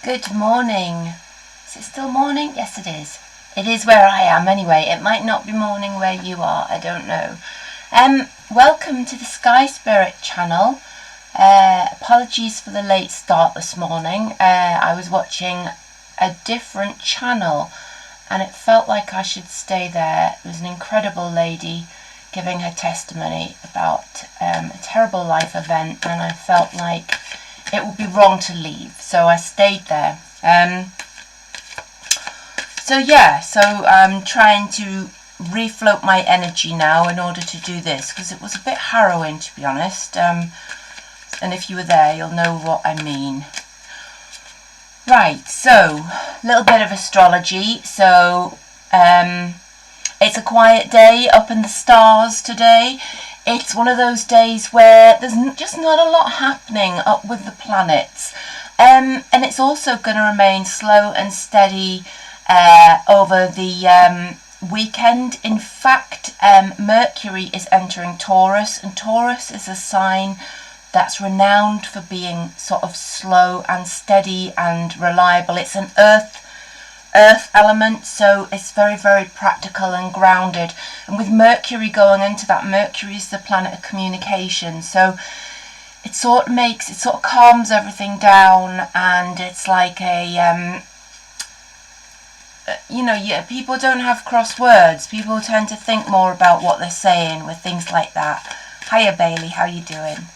Good morning. Is it still morning? Yes, it is. It is where I am anyway. It might not be morning where you are. I don't know. Welcome to the Sky Spirit channel. Apologies for the late start this morning. I was watching a different channel and it felt like I should stay there. It was an incredible lady giving her testimony about a terrible life event, and I felt like it would be wrong to leave, so I stayed there. So I'm trying to refloat my energy now in order to do this, because it was a bit harrowing, to be honest. And if you were there, you'll know what I mean. Right, so a little bit of astrology. So it's a quiet day up in the stars today. It's one of those days where there's just not a lot happening up with the planets. And it's also going to remain slow and steady over the weekend. In fact, Mercury is entering Taurus, and Taurus is a sign that's renowned for being sort of slow and steady and reliable. It's an earth element, so it's very, very practical and grounded. And with Mercury going into that, Mercury is the planet of communication, so it sort of calms everything down, and it's like a people don't have cross words. People tend to think more about what they're saying with things like that. Hiya Bailey, how you doing?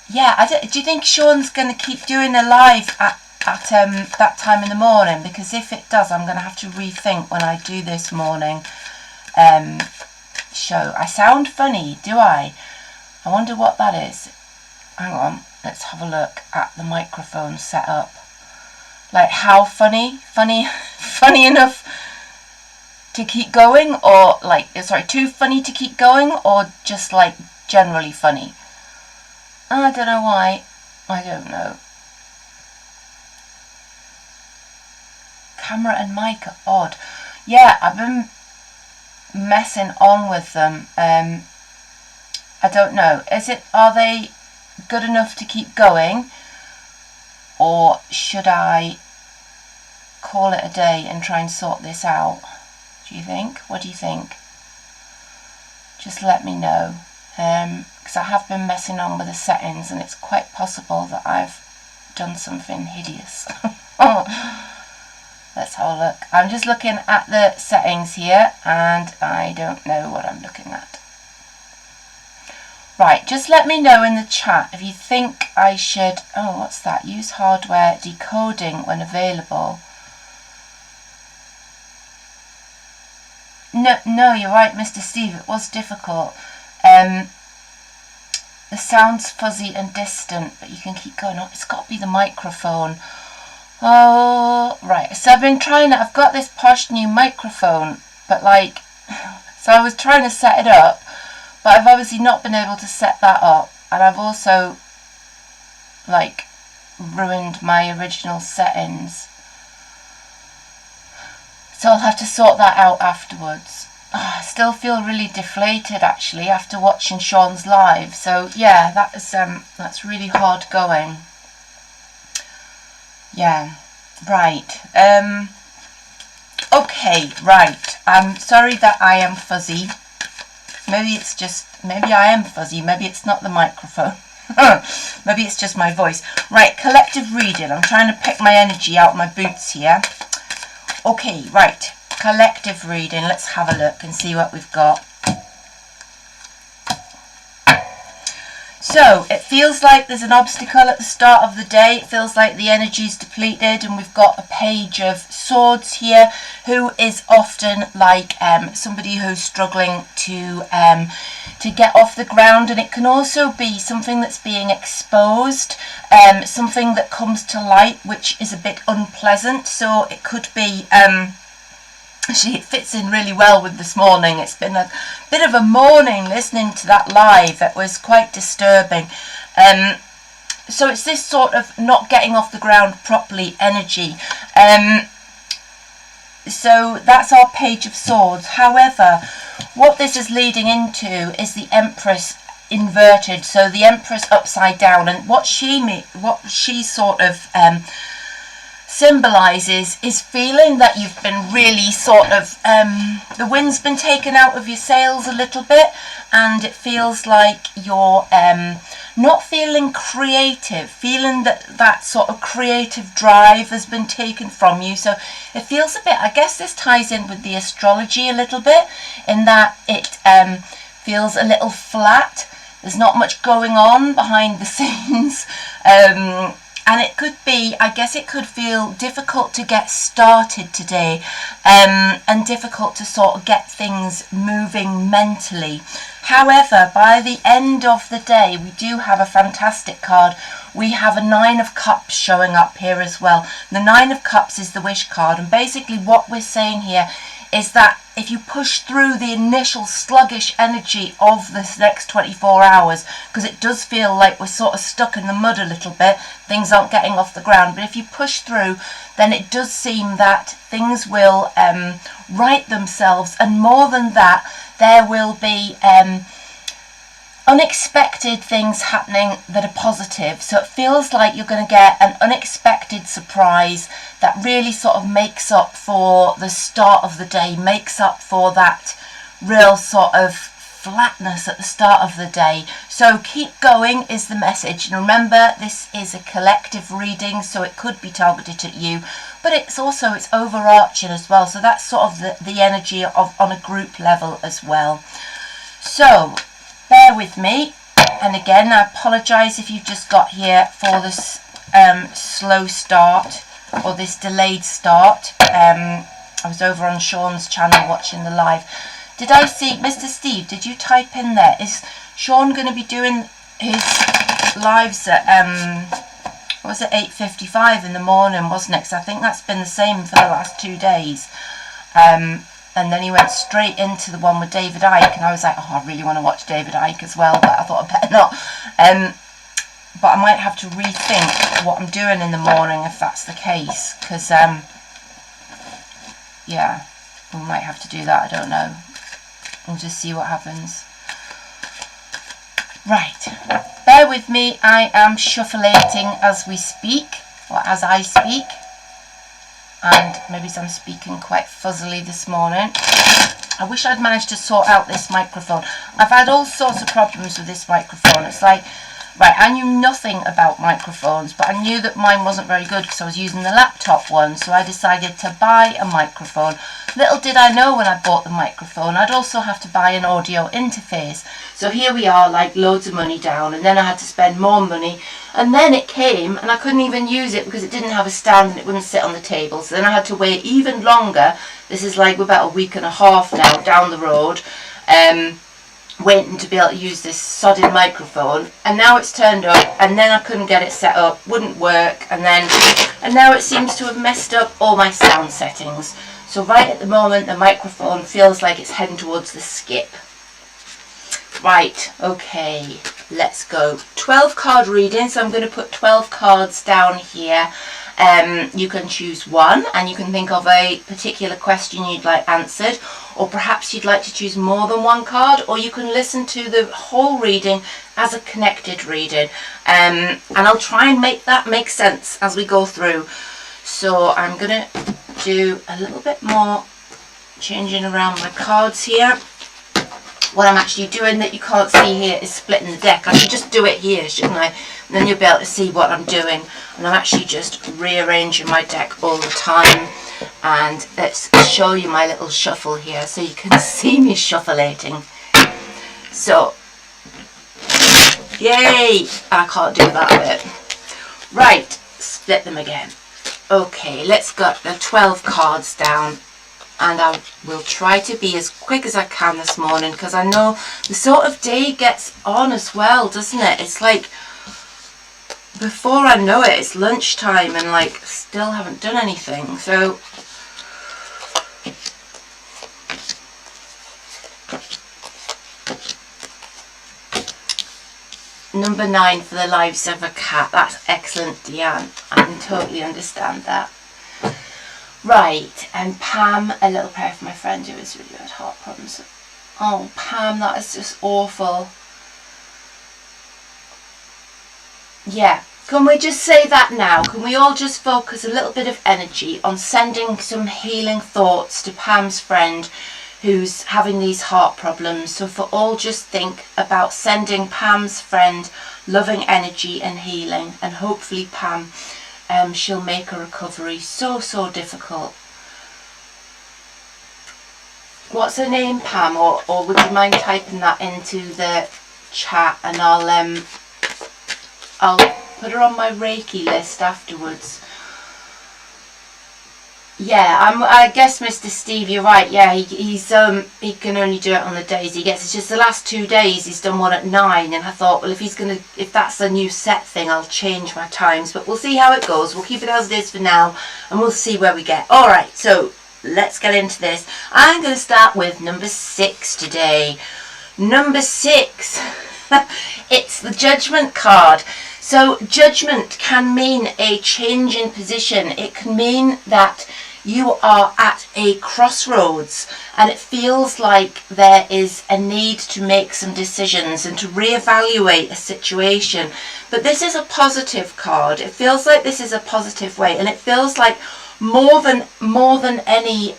Yeah, do you think Sean's going to keep doing a live at that time in the morning? Because if it does, I'm going to have to rethink when I do this morning show. I sound funny, do I? I wonder what that is. Hang on, let's have a look at the microphone setup. Like, how funny? Funny enough to keep going, or like, sorry, too funny to keep going, or just like generally funny? I don't know why. I don't know. Camera and mic are odd. Yeah, I've been messing on with them. I don't know. Are they good enough to keep going, or should I call it a day and try and sort this out? Do you think? What do you think? Just let me know. Because I have been messing on with the settings, and it's quite possible that I've done something hideous. Let's have a look. I'm just looking at the settings here, and I don't know what I'm looking at. Right, just let me know in the chat if you think I should... Oh, what's that? Use hardware decoding when available. No, you're right, Mr. Steve. It was difficult. The sound's fuzzy and distant, but you can keep going. Oh, it's got to be the microphone. Oh, right. So I've been trying it. I've got this posh new microphone, but like, so I was trying to set it up, but I've obviously not been able to set that up, and I've also like ruined my original settings. So I'll have to sort that out afterwards. I still feel really deflated actually after watching Sean's live. So yeah, that's really hard going. Yeah, right. Okay, right. I'm sorry that I am fuzzy. Maybe I am fuzzy. Maybe it's not the microphone. Maybe it's just my voice. Right, collective reading. I'm trying to pick my energy out of my boots here. Okay, right. Collective reading. Let's have a look and see what we've got. So, it feels like there's an obstacle at the start of the day. It feels like the energy's depleted, and we've got a page of swords here, who is often like somebody who's struggling to get off the ground, and it can also be something that's being exposed, something that comes to light, which is a bit unpleasant. So it could be... Actually, it fits in really well with this morning. It's been a bit of a morning listening to that live. That was quite disturbing. So it's this sort of not getting off the ground properly energy. So that's our page of swords. However, what this is leading into is the Empress inverted. So the Empress upside down, and what she sort of symbolises is feeling that you've been really sort of, the wind's been taken out of your sails a little bit, and it feels like you're not feeling creative, feeling that sort of creative drive has been taken from you. So it feels a bit, I guess this ties in with the astrology a little bit, in that it feels a little flat. There's not much going on behind the scenes. And it could be, I guess it could feel difficult to get started today, and difficult to sort of get things moving mentally. However, by the end of the day, we do have a fantastic card. We have a 9 of Cups showing up here as well. The 9 of Cups is the wish card, and basically what we're saying here is that if you push through the initial sluggish energy of this next 24 hours, because it does feel like we're sort of stuck in the mud a little bit, things aren't getting off the ground, but if you push through, then it does seem that things will right themselves, and more than that, there will be unexpected things happening that are positive. So it feels like you're going to get an unexpected surprise that really sort of makes up for the start of the day, makes up for that real sort of flatness at the start of the day. So keep going is the message. And remember, this is a collective reading, so it could be targeted at you, but it's overarching as well. So that's sort of the energy of on a group level as well. So bear with me, and again I apologise if you've just got here for this slow start, or this delayed start. I was over on Sean's channel watching the live. Did I see, Mr. Steve, did you type in there, is Sean going to be doing his lives at, what was it, 8:55 in the morning, wasn't it? 'Cause I think that's been the same for the last 2 days. And then he went straight into the one with David Icke, and I was like, oh, I really want to watch David Icke as well, but I thought I better not. But I might have to rethink what I'm doing in the morning if that's the case, because, yeah, we might have to do that, I don't know. We'll just see what happens. Right, bear with me, I am shufflating as we speak, or as I speak. And maybe I'm speaking quite fuzzily this morning. I wish I'd managed to sort out this microphone. I've had all sorts of problems with this microphone. It's like, right, I knew nothing about microphones, but I knew that mine wasn't very good because I was using the laptop one, so I decided to buy a microphone. Little did I know when I bought the microphone, I'd also have to buy an audio interface. So here we are, like loads of money down, and then I had to spend more money, and then it came and I couldn't even use it because it didn't have a stand and it wouldn't sit on the table. So then I had to wait even longer. This is like about a week and a half now down the road, waiting to be able to use this sodding microphone, and now it's turned up, and then I couldn't get it set up, wouldn't work, and now it seems to have messed up all my sound settings. So right at the moment the microphone feels like it's heading towards the skip. Right, okay, let's go. 12 card reading, so I'm going to put 12 cards down here. You can choose one, and you can think of a particular question you'd like answered, or perhaps you'd like to choose more than one card, or you can listen to the whole reading as a connected reading, and I'll try and make that make sense as we go through. So I'm going to do a little bit more changing around my cards here. What I'm actually doing that you can't see here is splitting the deck. I should just do it here, shouldn't I? And then you'll be able to see what I'm doing. And I'm actually just rearranging my deck all the time. And let's show you my little shuffle here so you can see me shufflating. So, yay! I can't do that bit. Right, split them again. Okay, let's get the 12 cards down. And I will try to be as quick as I can this morning, because I know the sort of day gets on as well, doesn't it? It's like, before I know it, it's lunchtime and like still haven't done anything. So number 9 for the lives of a cat. That's excellent, Deanne. I can totally understand that. Right, and Pam, a little prayer for my friend who has really had heart problems. Oh, Pam, that is just awful. Yeah, Can we just say that now? Can we all just focus a little bit of energy on sending some healing thoughts to Pam's friend who's having these heart problems? So for all, just think about sending Pam's friend loving energy and healing, and hopefully Pam, she'll make a recovery. So difficult. What's her name, Pam? Or would you mind typing that into the chat, and I'll put her on my Reiki list afterwards. Yeah, I guess Mr. Steve, you're right. Yeah, he can only do it on the days he gets. It's just the last 2 days he's done one at 9, and I thought, well, if that's a new set thing, I'll change my times. But we'll see how it goes. We'll keep it as it is for now, and we'll see where we get. All right, so let's get into this. I'm going to start with number 6 today. Number 6. It's the Judgment card. So Judgment can mean a change in position. It can mean that you are at a crossroads and it feels like there is a need to make some decisions and to reevaluate a situation. But this is a positive card. It feels like this is a positive way, and it feels like more than any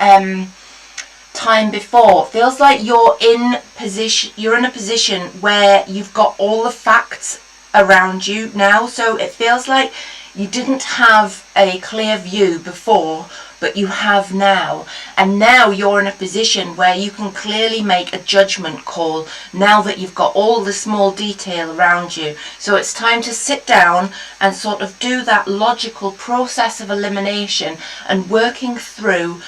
time before. It feels like you're in a position where you've got all the facts around you now. So it feels like you didn't have a clear view before, but you have now, and now you're in a position where you can clearly make a judgment call now that you've got all the small detail around you. So it's time to sit down and sort of do that logical process of elimination and working through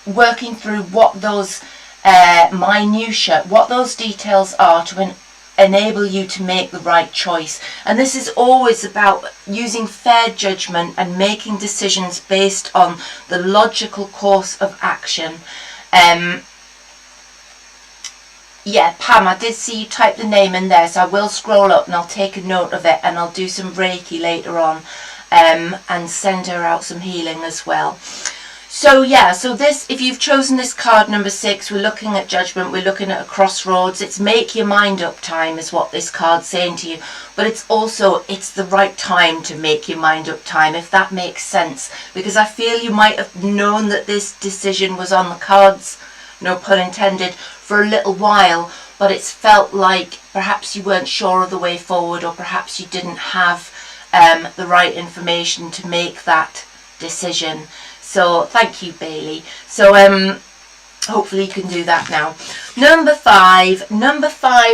what those minutiae, what those details are to enable you to make the right choice. And this is always about using fair judgment and making decisions based on the logical course of action. Yeah, Pam, I did see you type the name in there, so I will scroll up and I'll take a note of it, and I'll do some Reiki later on, and send her out some healing as well. So yeah, so this, if you've chosen this card, number 6, we're looking at Judgment, we're looking at a crossroads. It's make your mind up time is what this card's saying to you. But it's also, it's the right time to make your mind up time, if that makes sense. Because I feel you might have known that this decision was on the cards, no pun intended, for a little while. But it's felt like perhaps you weren't sure of the way forward, or perhaps you didn't have the right information to make that decision. So thank you, Bailey. So hopefully you can do that now. Number 5,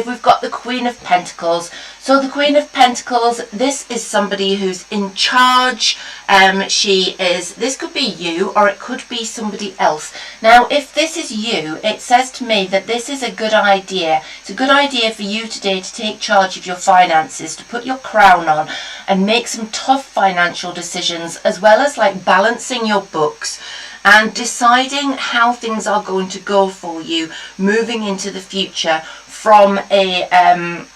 we've got the Queen of Pentacles. So the Queen of Pentacles, this is somebody who's in charge. This could be you, or it could be somebody else. Now, if this is you, it says to me that this is a good idea. It's a good idea for you today to take charge of your finances, to put your crown on and make some tough financial decisions, as well as like balancing your books and deciding how things are going to go for you moving into the future from a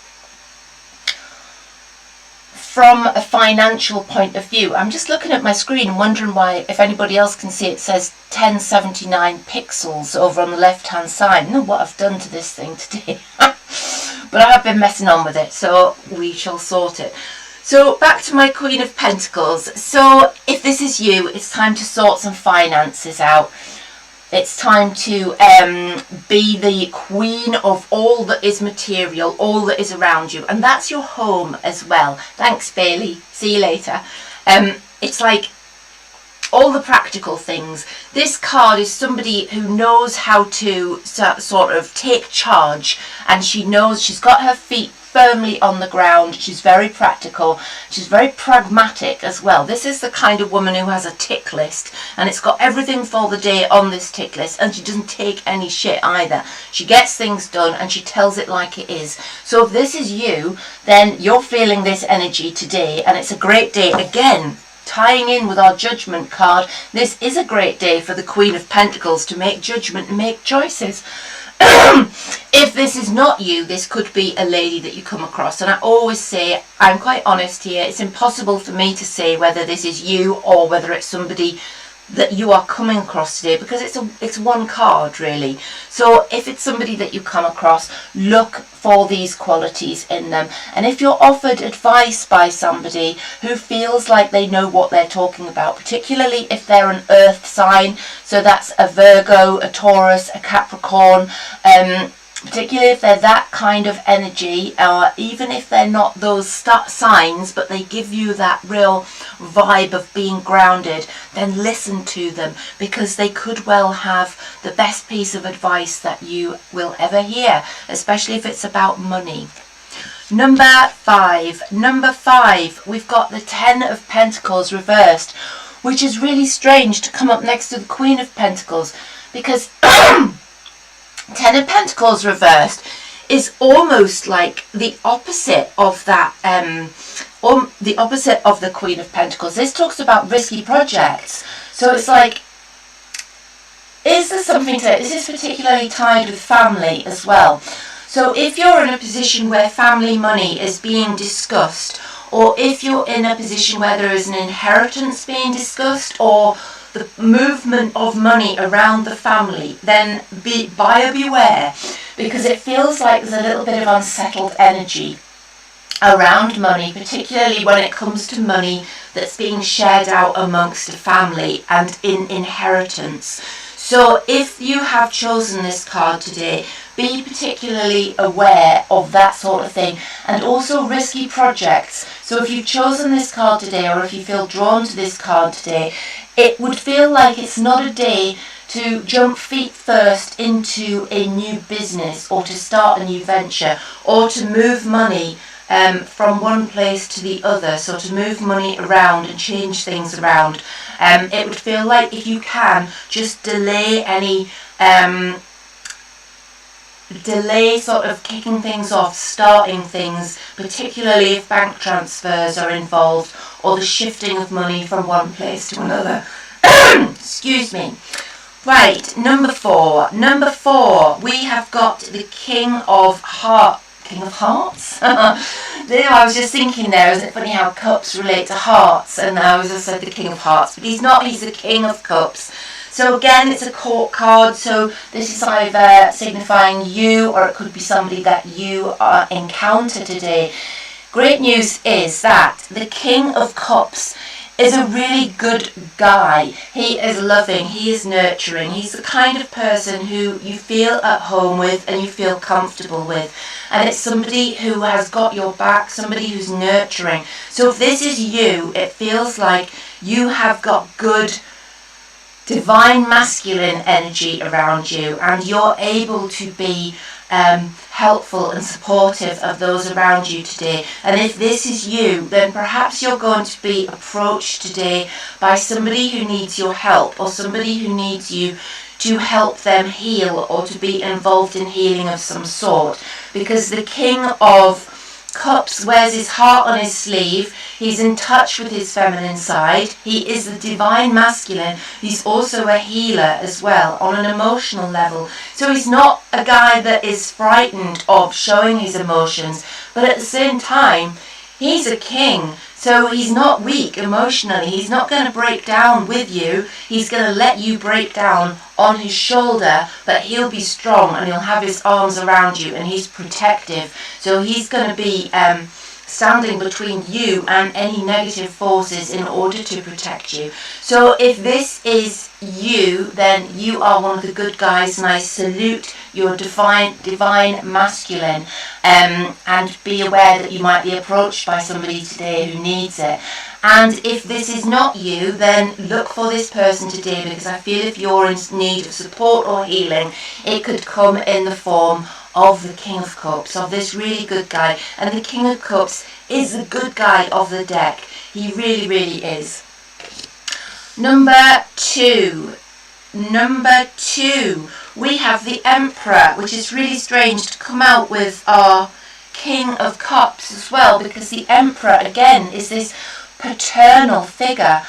financial point of view. I'm just looking at my screen and wondering why, if anybody else can see, it says 1079 pixels over on the left hand side. I don't know what I've done to this thing today. But I have been messing on with it, so we shall sort it. So back to my Queen of Pentacles. So if this is you, it's time to sort some finances out. It's time to be the queen of all that is material, all that is around you. And that's your home as well. Thanks, Bailey. See you later. It's like all the practical things. This card is somebody who knows how to sort of take charge, and she knows she's got her feet firmly on the ground. She's very practical. She's very pragmatic as well. This is the kind of woman who has a tick list, and it's got everything for the day on this tick list, and she doesn't take any shit either. She gets things done and she tells it like it is. So if this is you, then you're feeling this energy today, and it's a great day. Again, tying in with our Judgment card, this is a great day for the Queen of Pentacles to make judgment and make choices. If this is not you, this could be a lady that you come across, and I always say, I'm quite honest here, it's impossible for me to say whether this is you or whether it's somebody that you are coming across today, because it's one card really. So if it's somebody that you come across, look for these qualities in them. And if you're offered advice by somebody who feels like they know what they're talking about, particularly if they're an earth sign, so that's a Virgo, a Taurus, a Capricorn, particularly if they're that kind of energy, or even if they're not those signs, but they give you that real vibe of being grounded, then listen to them, because they could well have the best piece of advice that you will ever hear, especially if it's about money. Number five, we've got the Ten of Pentacles reversed, which is really strange to come up next to the Queen of Pentacles, because Ten of Pentacles reversed is almost like the opposite of that, the opposite of the Queen of Pentacles. This talks about risky projects. So it's like, is there something to it? This is particularly tied with family as well. So if you're in a position where family money is being discussed, or if you're in a position where there is an inheritance being discussed, or the movement of money around the family, then buyer beware, because it feels like there's a little bit of unsettled energy around money, particularly when it comes to money that's being shared out amongst a family and in inheritance. So if you have chosen this card today, be particularly aware of that sort of thing, and also risky projects. So if you've chosen this card today, or if you feel drawn to this card today, it would feel like it's not a day to jump feet first into a new business, or to start a new venture, or to move money from one place to the other, so to move money around and change things around. It would feel like, if you can, just delay any sort of kicking things off, starting things, particularly if bank transfers are involved, or the shifting of money from one place to another. Excuse me. Right, number four, we have got the King of Hearts. I was just thinking there, isn't it funny how cups relate to hearts, and I was just said the King of Hearts, but he's not, he's the King of Cups. So again, it's a court card, so this is either signifying you, or it could be somebody that you encounter today. Great news is that the King of Cups is a really good guy. He is loving, he is nurturing, he's the kind of person who you feel at home with and you feel comfortable with. And it's somebody who has got your back, somebody who's nurturing. So if this is you, it feels like you have got good divine masculine energy around you, and you're able to be helpful and supportive of those around you today. And if this is you, then perhaps you're going to be approached today by somebody who needs your help, or somebody who needs you to help them heal, or to be involved in healing of some sort, because the King of Cups wears his heart on his sleeve. He's in touch with his feminine side. He is the divine masculine. He's also a healer as well on an emotional level. So he's not a guy that is frightened of showing his emotions, but at the same time, he's a king. So he's not weak emotionally. He's not going to break down with you. He's going to let you break down on his shoulder, but he'll be strong and he'll have his arms around you, and he's protective. So he's going to be standing between you and any negative forces in order to protect you. So if this is you, then you are one of the good guys, and I salute your divine masculine, and be aware that you might be approached by somebody today who needs it. And if this is not you, then look for this person today, because I feel if you're in need of support or healing, it could come in the form of the King of Cups, of this really good guy. And the King of Cups is the good guy of the deck. He really, really is. Number two, we have the Emperor, which is really strange to come out with our King of Cups as well, because the Emperor, again, is this paternal figure.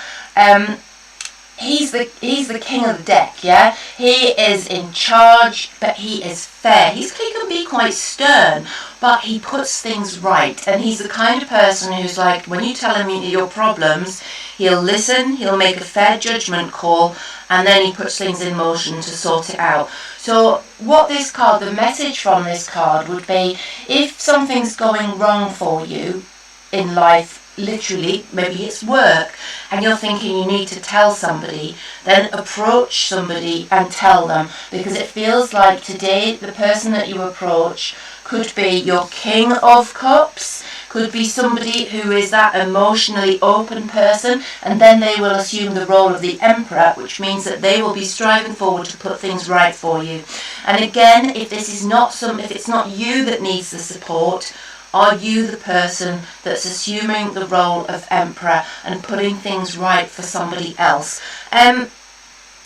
he's the king of the deck, yeah? He is in charge, but he is fair. He can be quite stern, but he puts things right. And he's the kind of person who's like, when you tell him your problems, he'll listen, he'll make a fair judgment call, and then he puts things in motion to sort it out. So what this card, the message from this card would be, if something's going wrong for you in life, literally, maybe it's work, and you're thinking you need to tell somebody, then approach somebody and tell them, because it feels like today the person that you approach could be your King of Cups, could be somebody who is that emotionally open person, and then they will assume the role of the Emperor, which means that they will be striving forward to put things right for you. And again, if it's not you that needs the support, are you the person that's assuming the role of Emperor and putting things right for somebody else? I'm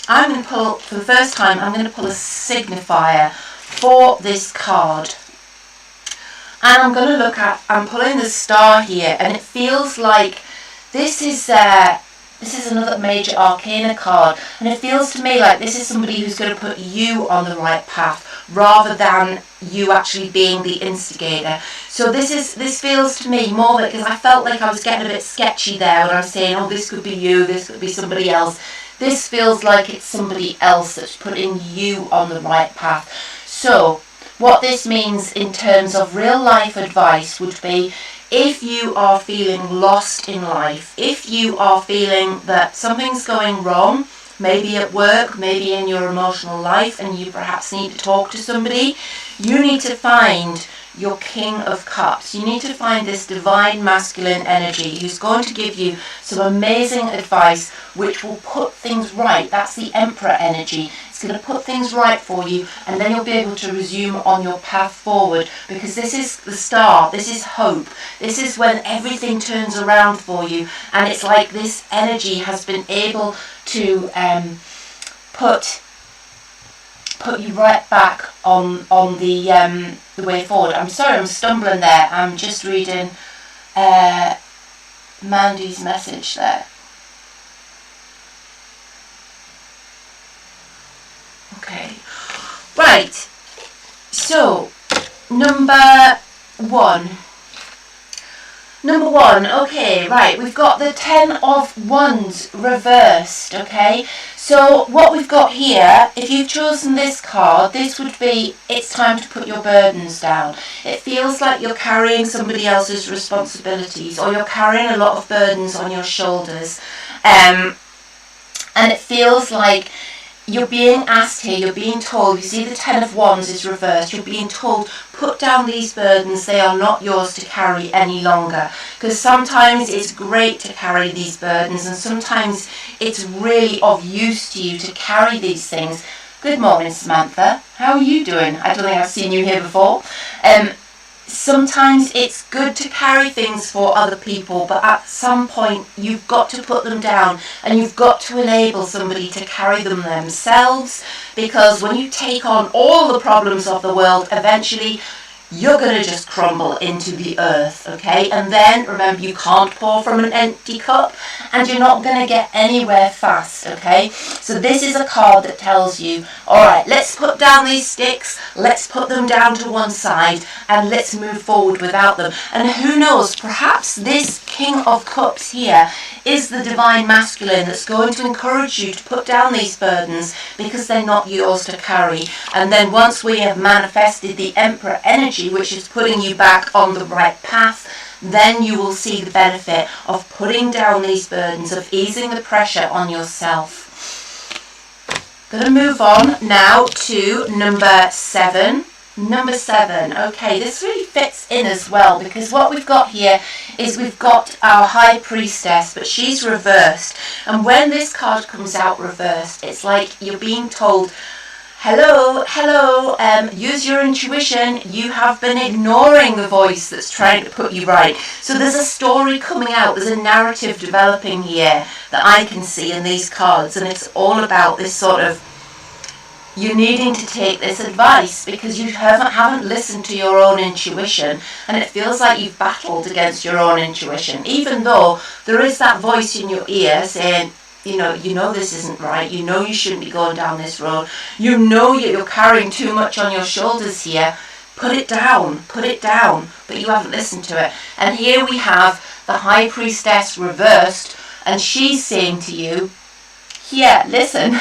going to pull, for the first time, I'm going to pull a signifier for this card. And I'm going to look at, I'm pulling the star here, and it feels like this is another major arcana card, and it feels to me like this is somebody who's going to put you on the right path rather than you actually being the instigator. So this feels to me more like, because I felt like I was getting a bit sketchy there when I was saying, oh, this could be you, this could be somebody else. This feels like it's somebody else that's putting you on the right path. So what this means in terms of real life advice would be, if you are feeling lost in life, if you are feeling that something's going wrong, maybe at work, maybe in your emotional life, and you perhaps need to talk to somebody, you need to find your King of Cups. You need to find this divine masculine energy who's going to give you some amazing advice which will put things right. That's the Emperor energy. It's going to put things right for you, and then you'll be able to resume on your path forward, because this is the star, this is hope, this is when everything turns around for you, and it's like this energy has been able to put you right back on the way forward. I'm sorry, I'm stumbling there. I'm just reading Mandy's message there. Okay, right, so number one, okay, right, we've got the 10 of Wands reversed, okay, so what we've got here, if you've chosen this card, this would be, it's time to put your burdens down. It feels like you're carrying somebody else's responsibilities, or you're carrying a lot of burdens on your shoulders, and it feels like you're being asked here, you're being told, you see the 10 of Wands is reversed, you're being told, put down these burdens, they are not yours to carry any longer. Because sometimes it's great to carry these burdens, and sometimes it's really of use to you to carry these things. Good morning, Samantha. How are you doing? I don't think I've seen you here before. Sometimes it's good to carry things for other people, but at some point you've got to put them down, and you've got to enable somebody to carry them themselves, because when you take on all the problems of the world, eventually you're going to just crumble into the earth, okay? And then, remember, you can't pour from an empty cup, and you're not going to get anywhere fast, okay? So this is a card that tells you, all right, let's put down these sticks, let's put them down to one side, and let's move forward without them. And who knows, perhaps this King of Cups here is the divine masculine that's going to encourage you to put down these burdens, because they're not yours to carry. And then once we have manifested the Emperor energy, which is putting you back on the right path, then you will see the benefit of putting down these burdens, of easing the pressure on yourself. Going to move on now to number 7. Number 7, okay, this really fits in as well, because what we've got here is we've got our High Priestess, but she's reversed. And when this card comes out reversed, it's like you're being told, hello, use your intuition. You have been ignoring the voice that's trying to put you right. So there's a story coming out, there's a narrative developing here that I can see in these cards, and it's all about this sort of, you needing to take this advice because you haven't listened to your own intuition, and it feels like you've battled against your own intuition, even though there is that voice in your ear saying, you know this isn't right, you know you shouldn't be going down this road, you know you're carrying too much on your shoulders here, put it down, but you haven't listened to it. And here we have the High Priestess reversed, and she's saying to you, yeah, listen,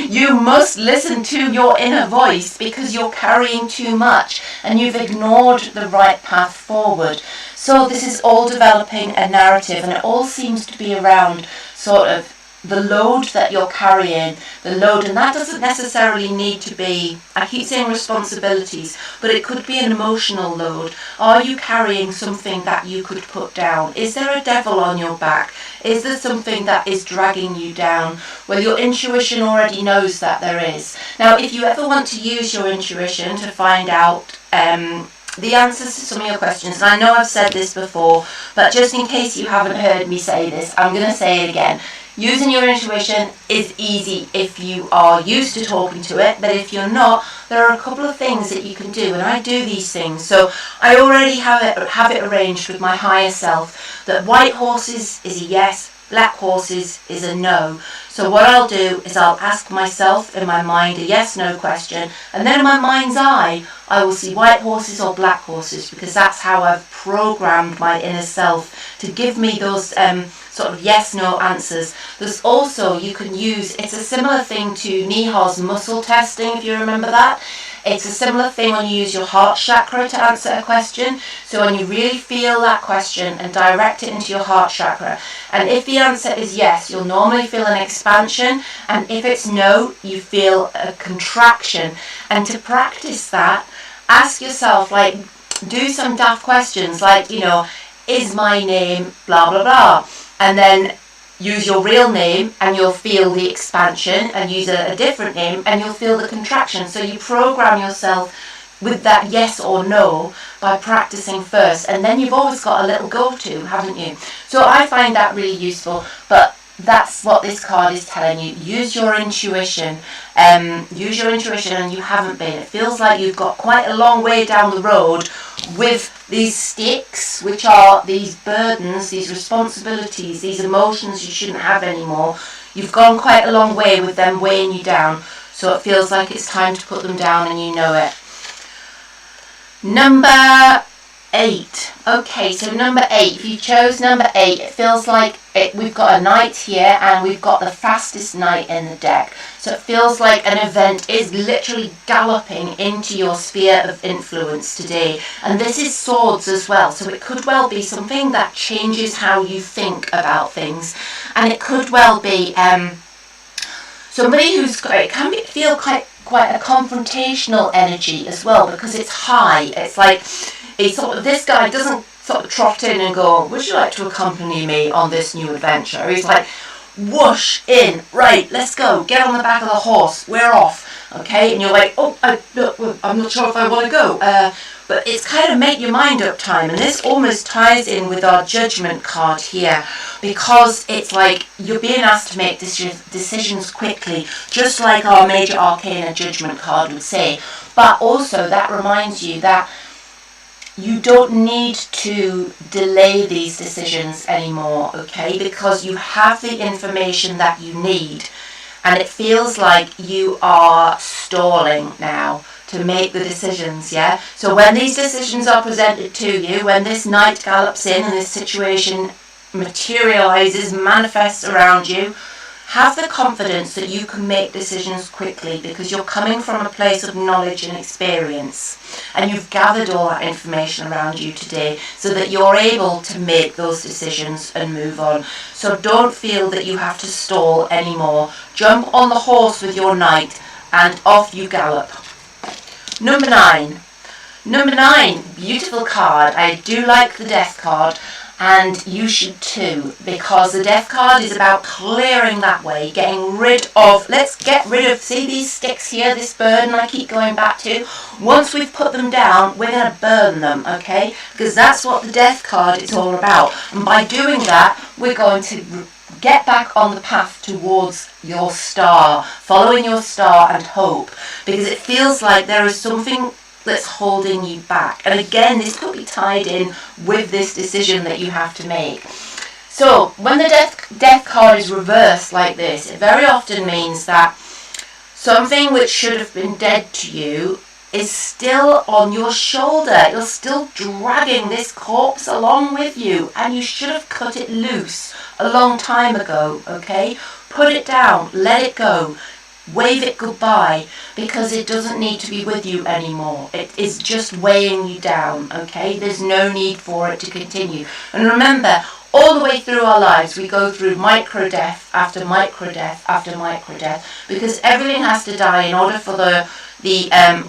you must listen to your inner voice because you're carrying too much and you've ignored the right path forward. So this is all developing a narrative, and it all seems to be around sort of the load that you're carrying, and that doesn't necessarily need to be, I keep saying responsibilities, but it could be an emotional load. Are you carrying something that you could put down? Is there a devil on your back? Is there something that is dragging you down? Well, your intuition already knows that there is. Now, if you ever want to use your intuition to find out the answers to some of your questions, and I know I've said this before, but just in case you haven't heard me say this, I'm going to say it again. Using your intuition is easy if you are used to talking to it, but if you're not, there are a couple of things that you can do, and I do these things. So I already have it arranged with my higher self that white horses is a yes, black horses is a no. So what I'll do is I'll ask myself in my mind a yes/no question, and then in my mind's eye I will see white horses or black horses, because that's how I've programmed my inner self to give me those sort of yes/no answers. There's also, you can use, it's a similar thing to Nihal's muscle testing, if you remember that. It's a similar thing when you use your heart chakra to answer a question. So when you really feel that question and direct it into your heart chakra, and if the answer is yes, you'll normally feel an expansion, and if it's no, you feel a contraction. And to practice that, ask yourself, like, do some daft questions like, is my name blah blah blah, and then use your real name and you'll feel the expansion, and use a different name and you'll feel the contraction. So you program yourself with that yes or no by practicing first, and then you've always got a little go-to, haven't you? So I find that really useful, but that's what this card is telling you. Use your intuition. Use your intuition, and you haven't been. It feels like you've got quite a long way down the road with these sticks, which are these burdens, these responsibilities, these emotions you shouldn't have anymore. You've gone quite a long way with them weighing you down. So it feels like it's time to put them down, and you know it. Number 8. Okay, so number 8, if you chose number 8, it feels like we've got a knight here, and we've got the fastest knight in the deck. So it feels like an event is literally galloping into your sphere of influence today. And this is swords as well, so it could well be something that changes how you think about things. And it could well be somebody who's got, it can feel quite a confrontational energy as well, because it's high. It's like, this guy doesn't sort of trot in and go, would you like to accompany me on this new adventure? He's like, whoosh in, right, let's go, get on the back of the horse, we're off, okay? And you're like, oh, I'm not sure if I want to go. But it's kind of make your mind up time, and this almost ties in with our judgment card here, because it's like you're being asked to make decisions quickly, just like our major arcana judgment card would say. But also that reminds you that you don't need to delay these decisions anymore, okay? Because you have the information that you need, and it feels like you are stalling now to make the decisions, yeah? So when these decisions are presented to you, when this knight gallops in and this situation materializes, manifests around you, have the confidence that you can make decisions quickly, because you're coming from a place of knowledge and experience, and you've gathered all that information around you today so that you're able to make those decisions and move on. So don't feel that you have to stall anymore. Jump on the horse with your knight and off you gallop. Number 9. Number 9, beautiful card. I do like the death card, and you should too, because the death card is about clearing that way, getting rid of, let's get rid of, see these sticks here, this burden I keep going back to. Once we've put them down, we're going to burn them, okay? Because that's what the death card is all about. And by doing that, we're going to get back on the path towards your star, following your star and hope, because it feels like there is something that's holding you back. And again, this could be tied in with this decision that you have to make. So when the death card is reversed like this, it very often means that something which should have been dead to you is still on your shoulder. You're still dragging this corpse along with you, and you should have cut it loose a long time ago, okay? Put it down, let it go, wave it goodbye, because it doesn't need to be with you anymore. It is just weighing you down, okay? There's no need for it to continue. And remember, all the way through our lives, we go through micro-death after micro-death after micro-death, because everything has to die in order for the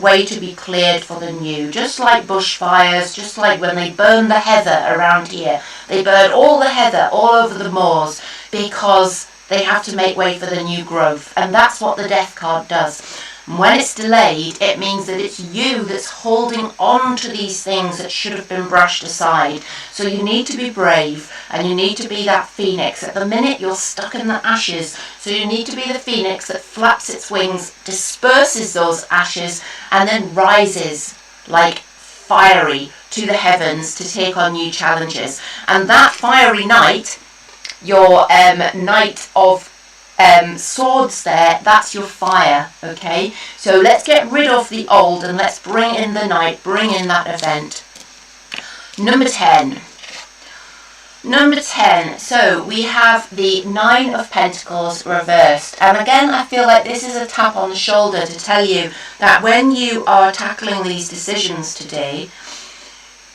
way to be cleared for the new. Just like bushfires, just like when they burn the heather around here. They burn all the heather all over the moors because they have to make way for the new growth. And that's what the death card does. When it's delayed, it means that it's you that's holding on to these things that should have been brushed aside. So you need to be brave, and you need to be that phoenix. At the minute, you're stuck in the ashes. So you need to be the phoenix that flaps its wings, disperses those ashes, and then rises like fiery to the heavens to take on new challenges. And that fiery knight, your knight of swords there, that's your fire, okay? So let's get rid of the old and let's bring in the night, bring in that event. Number 10. Number 10, so we have the 9 of Pentacles reversed. And again, I feel like this is a tap on the shoulder to tell you that when you are tackling these decisions today,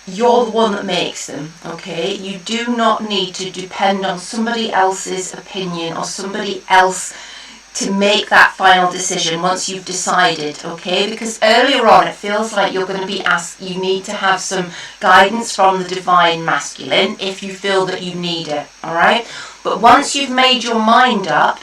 you're the one that makes them, okay? You do not need to depend on somebody else's opinion or somebody else to make that final decision once you've decided, okay? Because earlier on it feels like you're going to be asked, you need to have some guidance from the divine masculine if you feel that you need it, all right? But once you've made your mind up,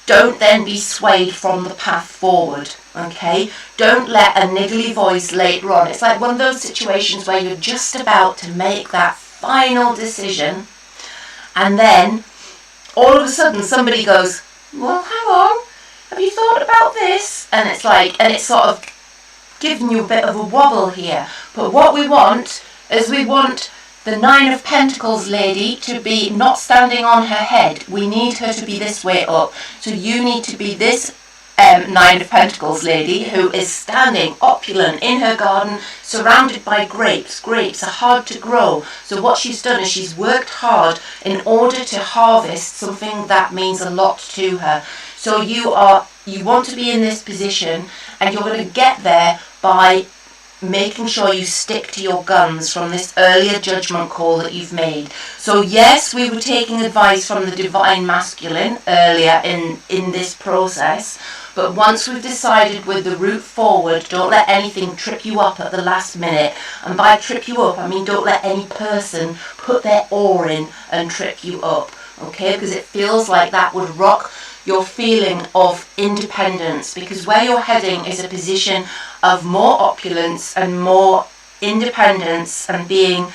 don't then be swayed from the path forward, okay? Don't let a niggly voice later on. It's like one of those situations where you're just about to make that final decision, and then all of a sudden somebody goes, well, hang on, have you thought about this? And it's like, and it's sort of giving you a bit of a wobble here. But what we want is we want the 9 of Pentacles lady to be not standing on her head. We need her to be this way up. So you need to be this 9 of Pentacles lady who is standing opulent in her garden, surrounded by grapes. Grapes are hard to grow. So what she's done is she's worked hard in order to harvest something that means a lot to her. So you want to be in this position, and you're going to get there by making sure you stick to your guns from this earlier judgment call that you've made. So yes, we were taking advice from the divine masculine earlier in this process, but once we've decided with the route forward, don't let anything trip you up at the last minute. And by trip you up, I mean don't let any person put their oar in and trip you up, okay? Because it feels like that would rock your feeling of independence, because where you're heading is a position of more opulence and more independence and being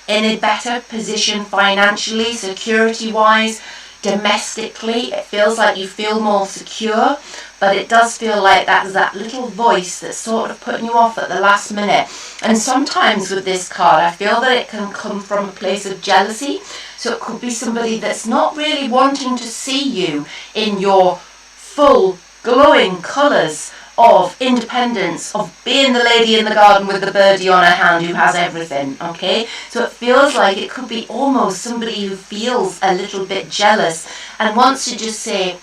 in a better position financially, security-wise, domestically. It feels like you feel more secure, but it does feel like that's that little voice that's sort of putting you off at the last minute. And sometimes with this card, I feel that it can come from a place of jealousy. So it could be somebody that's not really wanting to see you in your full glowing colours of independence, of being the lady in the garden with the birdie on her hand who has everything, okay? So it feels like it could be almost somebody who feels a little bit jealous and wants to just say,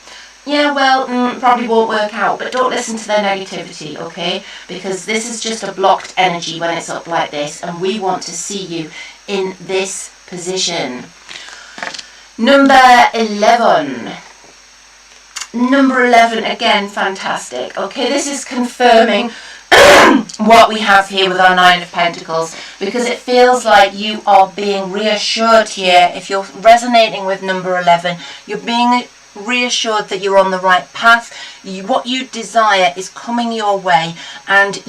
yeah, well, probably won't work out, but don't listen to their negativity, okay? Because this is just a blocked energy when it's up like this, and we want to see you in this position. Number 11. Number 11, again, fantastic. Okay, this is confirming what we have here with our 9 of Pentacles, because it feels like you are being reassured here. If you're resonating with number 11, you're being reassured that you're on the right path. What you desire is coming your way, and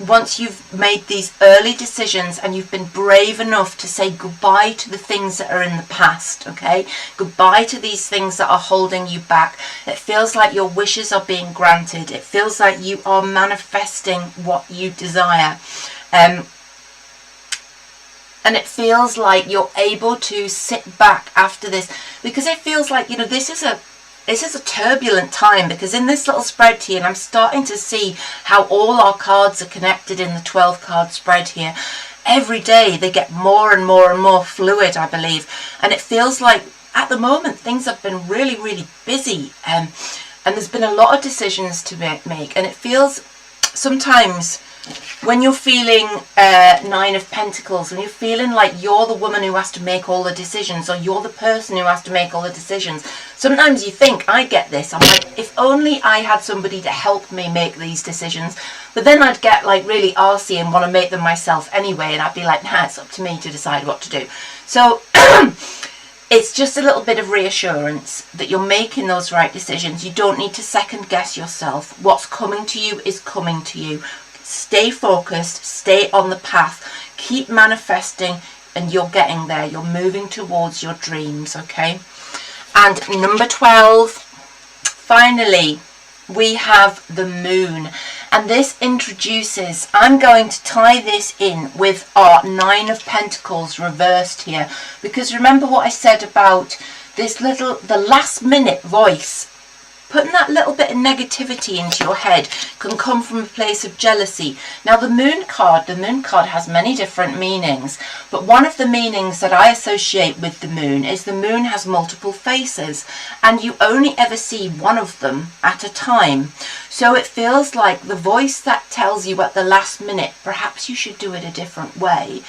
once you've made these early decisions and you've been brave enough to say goodbye to the things that are in the past, okay? Goodbye to these things that are holding you back. It feels like your wishes are being granted. It feels like you are manifesting what you desire. And it feels like you're able to sit back after this, because it feels like, you know, this is a turbulent time, because in this little spread here, and I'm starting to see how all our cards are connected in the 12 card spread here. Every day they get more and more and more fluid, I believe. And it feels like at the moment things have been really, really busy. And there's been a lot of decisions to make. And it feels sometimes when you're feeling 9 of Pentacles, when you're feeling like you're the woman who has to make all the decisions, or you're the person who has to make all the decisions, sometimes you think, I get this, I'm like, if only I had somebody to help me make these decisions. But then I'd get like really arsy and want to make them myself anyway, and I'd be like, nah, it's up to me to decide what to do. So it's just a little bit of reassurance that you're making those right decisions. You don't need to second guess yourself. What's coming to you is coming to you. Stay focused, stay on the path, keep manifesting, and you're getting there. You're moving towards your dreams, okay? And number 12, finally, we have the moon. And this introduces, I'm going to tie this in with our 9 of Pentacles reversed here. Because remember what I said about this the last minute voice. Putting that little bit of negativity into your head can come from a place of jealousy. Now the moon card has many different meanings, but one of the meanings that I associate with the moon is the moon has multiple faces, and you only ever see one of them at a time. So it feels like the voice that tells you at the last minute, perhaps you should do it a different way,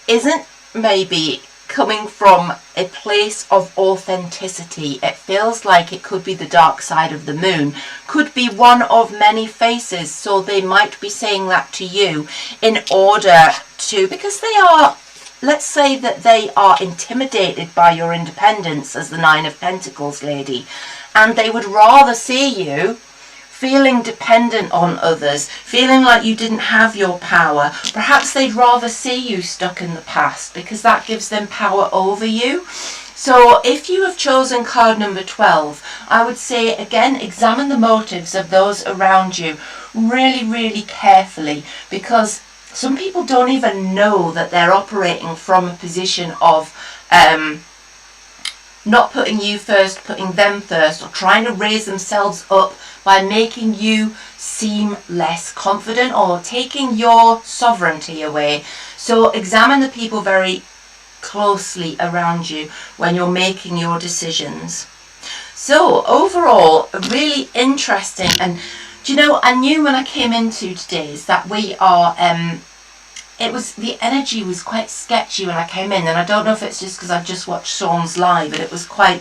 isn't maybe coming from a place of authenticity. It feels like it could be the dark side of the moon, could be one of many faces. So they might be saying that to you in order to, because they are, let's say that they are intimidated by your independence as the 9 of Pentacles lady, and they would rather see you feeling dependent on others, feeling like you didn't have your power. Perhaps they'd rather see you stuck in the past, because that gives them power over you. So if you have chosen card number 12, I would say again, examine the motives of those around you really, really carefully, because some people don't even know that they're operating from a position of not putting you first, putting them first, or trying to raise themselves up by making you seem less confident or taking your sovereignty away. So examine the people very closely around you when you're making your decisions. So overall, really interesting. And do you know, I knew when I came into today's that we are it was, the energy was quite sketchy when I came in, and I don't know if it's just because I've just watched Sean's live, and it was quite,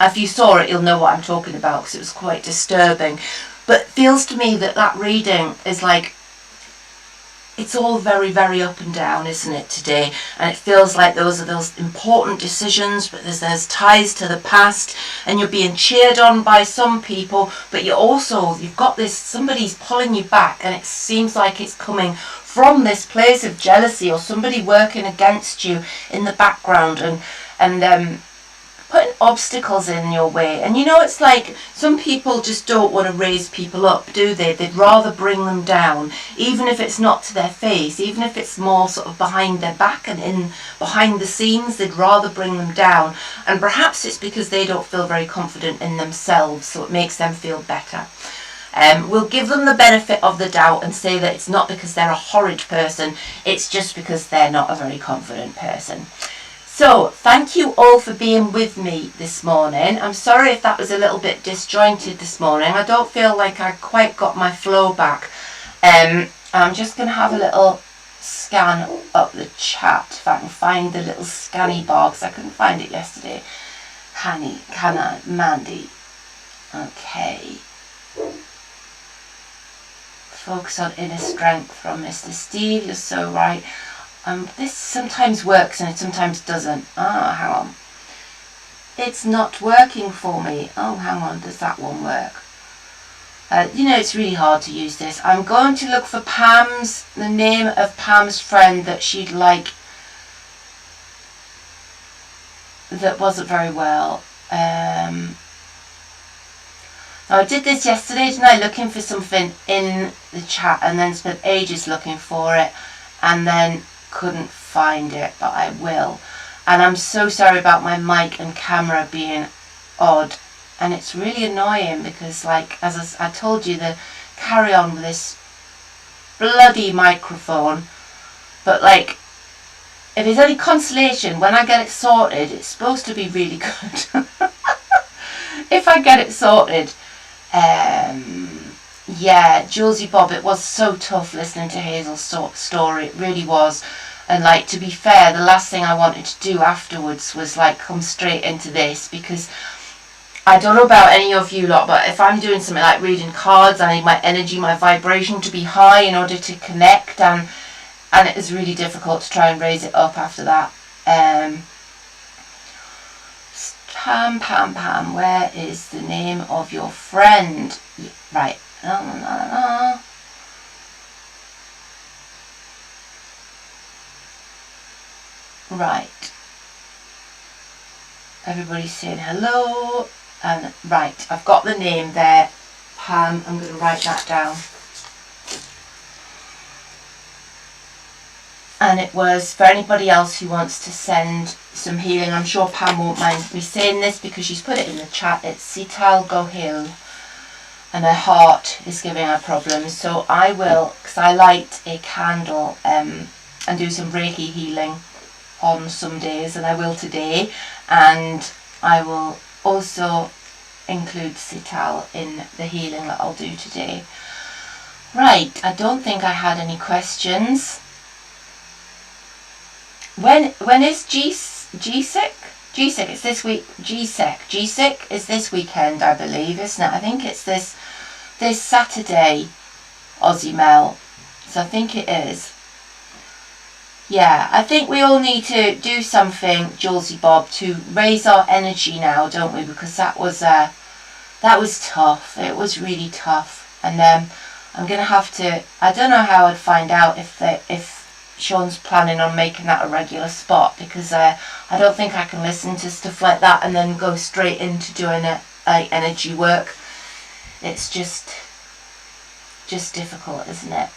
if you saw it, you'll know what I'm talking about, because it was quite disturbing. But it feels to me that that reading is like, it's all very, very up and down, isn't it, today? And it feels like those are those important decisions, but there's ties to the past, and you're being cheered on by some people, but you've got this, somebody's pulling you back, and it seems like it's coming from this place of jealousy, or somebody working against you in the background, and putting obstacles in your way. And you know, it's like some people just don't want to raise people up, do they? They'd rather bring them down, even if it's not to their face, even if it's more sort of behind their back and in behind the scenes, they'd rather bring them down. And perhaps it's because they don't feel very confident in themselves, so it makes them feel better. We'll give them the benefit of the doubt and say that it's not because they're a horrid person, it's just because they're not a very confident person. So, thank you all for being with me this morning. I'm sorry if that was a little bit disjointed this morning. I don't feel like I quite got my flow back. I'm just going to have a little scan up the chat, if I can find the little scanny bar, because I couldn't find it yesterday. Mandy. Okay. Focus on inner strength from Mr. Steve. You're so right. This sometimes works and it sometimes doesn't. Hang on. It's not working for me. Oh, hang on. Does that one work? You know, it's really hard to use this. I'm going to look for Pam's, the name of Pam's friend that she'd like, that wasn't very well. Now, I did this yesterday, didn't I? Looking for something in the chat, and then spent ages looking for it, and then couldn't find it, but I will. And I'm so sorry about my mic and camera being odd. And it's really annoying because, like, as I told you, the carry on with this bloody microphone. But, like, if it's any consolation, when I get it sorted, it's supposed to be really good. If I get it sorted. Yeah, Julesy Bob, it was so tough listening to Hazel's story. It really was. And, like, to be fair, the last thing I wanted to do afterwards was, like, come straight into this, because I don't know about any of you lot, but if I'm doing something like reading cards, I need my energy, my vibration to be high in order to connect, and it is really difficult to try and raise it up after that. Pam, where is the name of your friend? Right. Right. Everybody's saying hello. And right, I've got the name there. Pam, I'm going to write that down. And it was for anybody else who wants to send some healing. I'm sure Pam won't mind me saying this because she's put it in the chat. It's Sital Gohil. And her heart is giving her problems. So I will, because I light a candle and do some Reiki healing on some days, and I will today. And I will also include Sital in the healing that I'll do today. Right, I don't think I had any questions. When is GSIC? GSIC, it's this week. GSIC is this weekend, I believe, isn't it? I think it's this Saturday, Aussie Mel. So I think it is. Yeah, I think we all need to do something, Julesy Bob, to raise our energy now, don't we? Because that was tough. It was really tough, and I'm gonna have to. I don't know how I'd find out if Sean's planning on making that a regular spot, because I don't think I can listen to stuff like that and then go straight into doing energy work. It's just difficult, isn't it?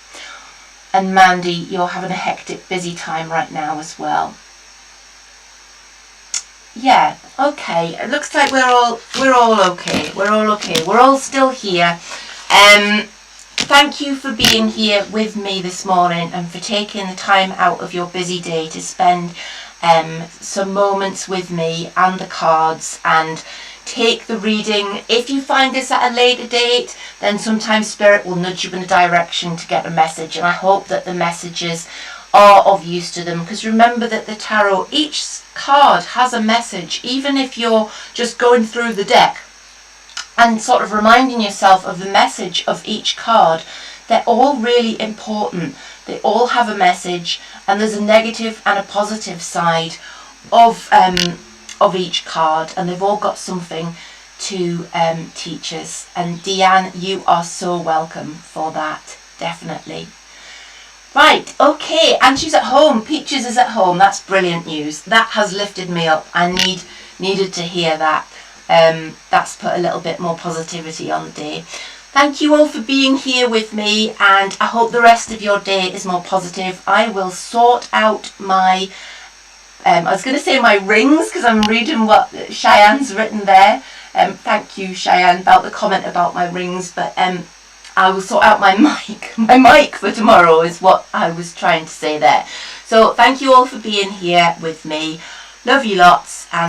And Mandy, you're having a hectic, busy time right now as well. Yeah, okay. It looks like we're all okay. We're all okay. We're all still here. Thank you for being here with me this morning and for taking the time out of your busy day to spend some moments with me and the cards and take the reading. If you find this at a later date, then sometimes Spirit will nudge you in a direction to get a message, and I hope that the messages are of use to them, because remember that the tarot, each card has a message, even if you're just going through the deck and sort of reminding yourself of the message of each card. They're all really important. They all have a message, and there's a negative and a positive side of each card, and they've all got something to teach us. And Deanne, you are so welcome for that, definitely. Right, okay, and she's at home. Peaches is at home. That's brilliant news. That has lifted me up. I needed to hear that. That's put a little bit more positivity on the day. Thank you all for being here with me, and I hope the rest of your day is more positive. I will sort out my I was going to say my rings, because I'm reading what Cheyenne's written there. Thank you, Cheyenne, about the comment about my rings, but I will sort out my mic. My mic for tomorrow is what I was trying to say there. So thank you all for being here with me. Love you lots. And